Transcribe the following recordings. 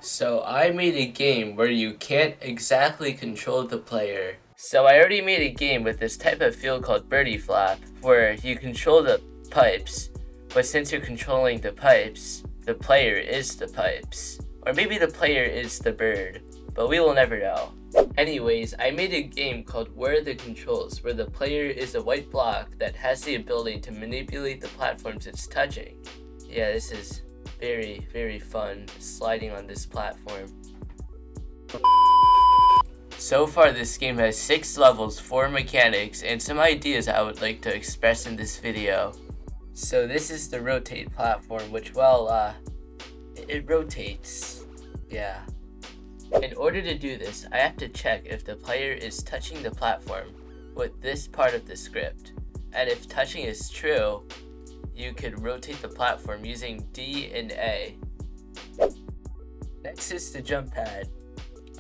So I made a game where you can't exactly control the player. So I already made a game with this type of field called birdie flap, where you control the pipes, but since you're controlling the pipes, the player is the pipes. Or maybe the player is the bird, but we will never know. Anyways, I made a game called Where Are the Controls, where the player is a white block that has the ability to manipulate the platforms it's touching. Yeah, this is very, very fun, sliding on this platform. So far, this game has 6 levels, 4 mechanics, and some ideas I would like to express in this video. So this is the rotate platform, which, well, it rotates. Yeah. In order to do this, I have to check if the player is touching the platform with this part of the script. And if touching is true, you could rotate the platform using D and A. Next is the jump pad,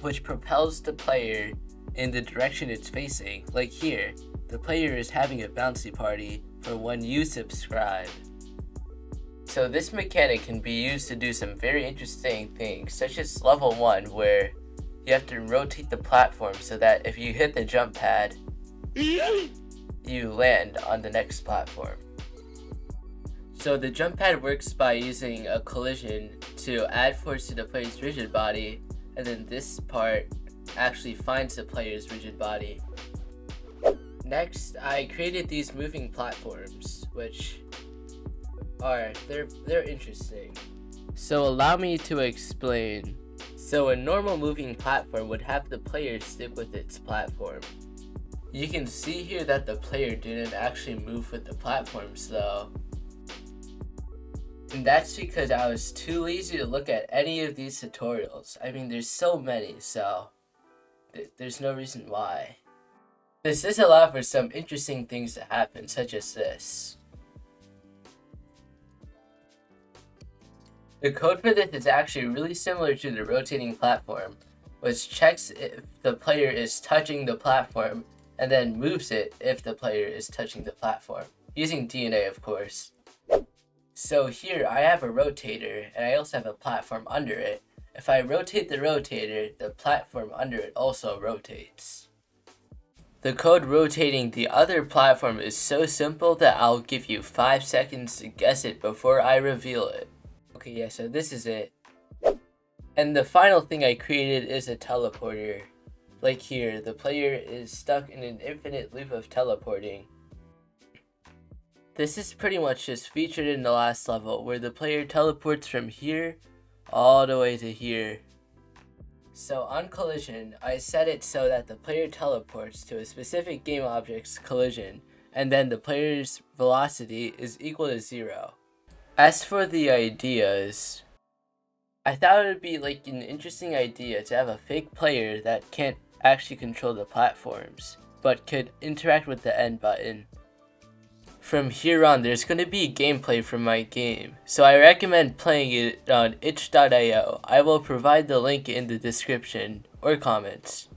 which propels the player in the direction it's facing. Like here, the player is having a bouncy party for when you subscribe. So this mechanic can be used to do some very interesting things, such as level 1, where you have to rotate the platform so that if you hit the jump pad, you land on the next platform. So the jump pad works by using a collision to add force to the player's rigid body, and then this part actually finds the player's rigid body. Next, I created these moving platforms, which they're interesting. So allow me to explain. So a normal moving platform would have the player stick with its platform. You can see here that the player didn't actually move with the platforms though. And that's because I was too lazy to look at any of these tutorials. I mean, there's so many, so there's no reason why. This does allow for some interesting things to happen, such as this. The code for this is actually really similar to the rotating platform, which checks if the player is touching the platform and then moves it if the player is touching the platform, using DNA of course. So here I have a rotator and I also have a platform under it. If I rotate the rotator, the platform under it also rotates. The code rotating the other platform is so simple that I'll give you 5 seconds to guess it before I reveal it. Okay, yeah, so this is it. And the final thing I created is a teleporter. Like here, the player is stuck in an infinite loop of teleporting. This is pretty much just featured in the last level, where the player teleports from here all the way to here. So on collision, I set it so that the player teleports to a specific game object's collision, and then the player's velocity is equal to 0. As for the ideas, I thought it would be like an interesting idea to have a fake player that can't actually control the platforms, but could interact with the end button. From here on, there's going to be gameplay from my game, so I recommend playing it on itch.io. I will provide the link in the description or comments.